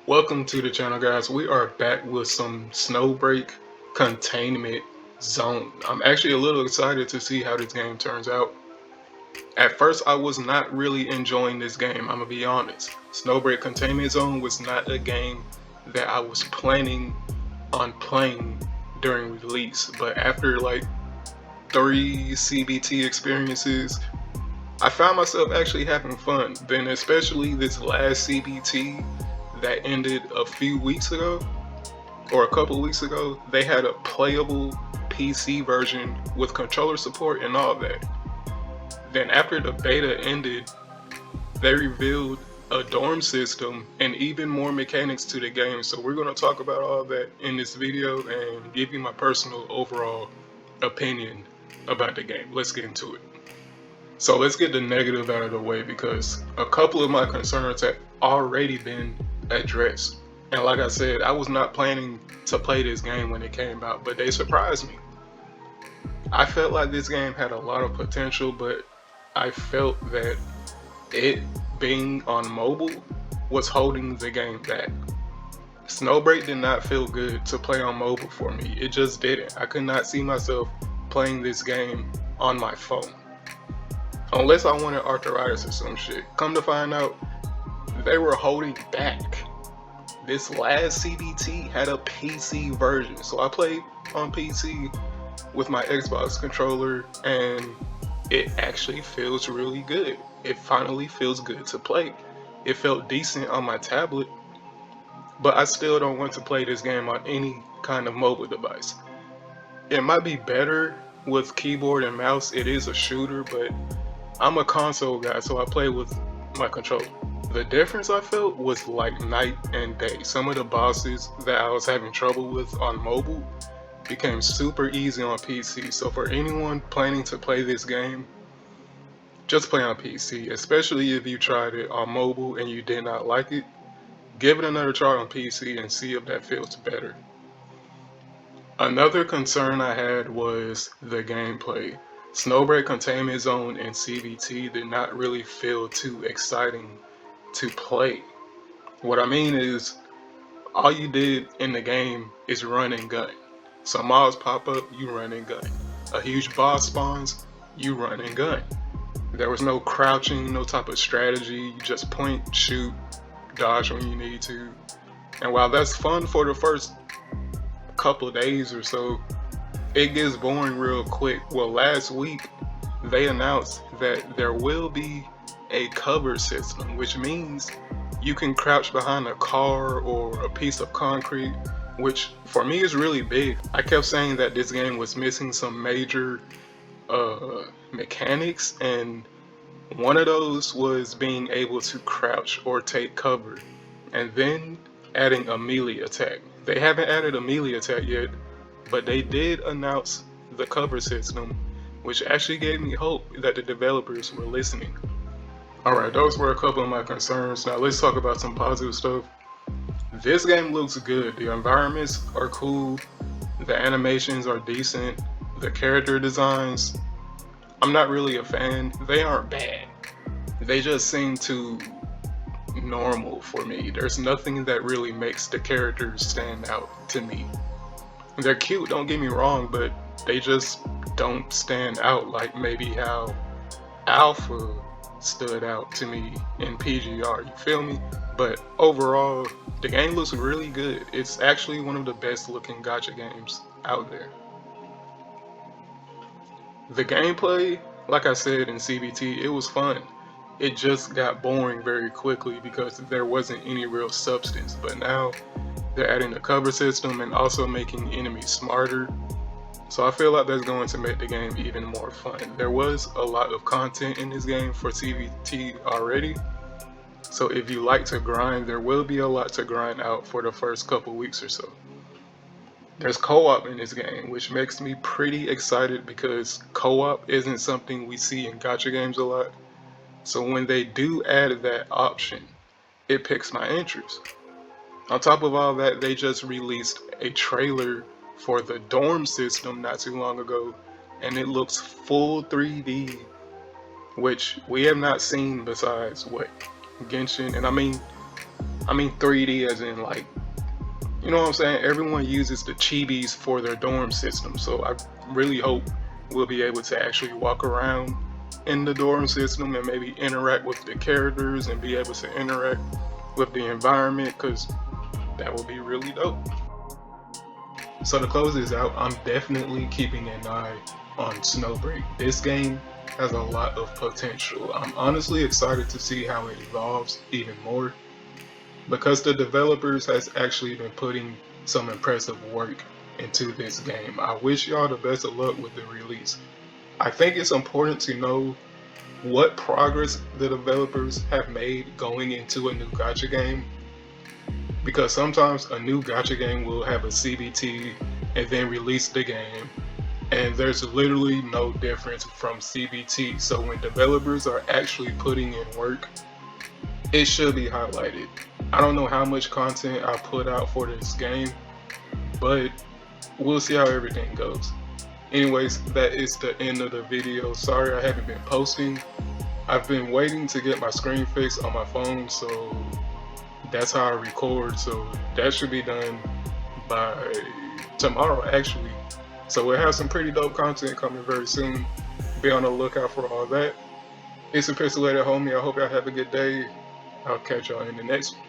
Welcome to the channel, guys. We are back with some Snowbreak Containment Zone. I'm actually a little excited to see how this game turns out. At first, I was not really enjoying this game, I'm gonna be honest. Snowbreak Containment Zone was not a game that I was planning on playing during release, but after like 3 CBT experiences, I found myself actually having fun. Then especially this last CBT that ended a few weeks ago, or a couple weeks ago, they had a playable PC version with controller support and all that. Then after the beta ended, they revealed a dorm system and even more mechanics to the game. So we're going to talk about all that in this video and give you my personal overall opinion about the game. Let's get into it. So let's get the negative out of the way, because a couple of my concerns have already been addressed. And like I said, I was not planning to play this game when it came out, but they surprised me. I felt like this game had a lot of potential, but I felt that it being on mobile was holding the game back. Snowbreak did not feel good to play on mobile for me. It just didn't. I could not see myself playing this game on my phone. Unless I wanted arthritis or some shit. Come to find out, they were holding back. This last CBT had a PC version, so I played on PC with my Xbox controller, and it actually feels really good. It finally feels good to play. It felt decent on my tablet, but I still don't want to play this game on any kind of mobile device. It might be better with keyboard and mouse. It is a shooter, but I'm a console guy, so I play with my controller. The difference I felt was like night and day. Some of the bosses that I was having trouble with on mobile became super easy on PC. So for anyone planning to play this game, just play on PC, especially if you tried it on mobile and you did not like it. Give it another try on PC and see if that feels better. Another concern I had was the gameplay. Snowbreak Containment Zone and CBT did not really feel too exciting to play. What I mean is, all you did in the game is run and gun. Some mobs pop up, you run and gun. A huge boss spawns, you run and gun. There was no crouching, no type of strategy. You just point, shoot, dodge when you need to. And while that's fun for the first couple of days or so, it gets boring real quick. Well, last week they announced that there will be a cover system, which means you can crouch behind a car or a piece of concrete, which for me is really big. I kept saying that this game was missing some major mechanics, and one of those was being able to crouch or take cover, and then adding a melee attack. They haven't added a melee attack yet, but they did announce the cover system, which actually gave me hope that the developers were listening. Alright, those were a couple of my concerns. Now let's talk about some positive stuff. This game looks good. The environments are cool. The animations are decent. The character designs, I'm not really a fan. They aren't bad. They just seem too normal for me. There's nothing that really makes the characters stand out to me. They're cute, don't get me wrong, but they just don't stand out like maybe how Alpha stood out to me in PGR, you feel me? But overall, the game looks really good. It's actually one of the best looking gacha games out there. The gameplay, like I said in CBT, it was fun. It just got boring very quickly because there wasn't any real substance. But now they're adding a cover system and also making enemies smarter. So I feel like that's going to make the game even more fun. There was a lot of content in this game for CBT already. So if you like to grind, there will be a lot to grind out for the first couple weeks or so. There's co-op in this game, which makes me pretty excited because co-op isn't something we see in gacha games a lot. So when they do add that option, it piques my interest. On top of all that, they just released a trailer for the dorm system not too long ago, and it looks full 3D, which we have not seen besides what, Genshin. And I mean, I mean 3D as in like, you know what I'm saying? Everyone uses the chibis for their dorm system, so I really hope we'll be able to actually walk around in the dorm system and maybe interact with the characters and be able to interact with the environment, because that would be really dope. So to close this out, I'm definitely keeping an eye on Snowbreak. This game has a lot of potential. I'm honestly excited to see how it evolves even more, because the developers has actually been putting some impressive work into this game. I wish y'all the best of luck with the release. I think it's important to know what progress the developers have made going into a new gacha game, because sometimes a new gacha game will have a CBT and then release the game, and there's literally no difference from CBT. So when developers are actually putting in work, it should be highlighted. I don't know how much content I put out for this game, but we'll see how everything goes. Anyways, that is the end of the video. Sorry I haven't been posting. I've been waiting to get my screen fixed on my phone, so that's how I record. So that should be done by tomorrow actually. So we'll have some pretty dope content coming very soon. Be on the lookout for all that. It's a pixelated homie. I hope y'all have a good day. I'll catch y'all in the next one.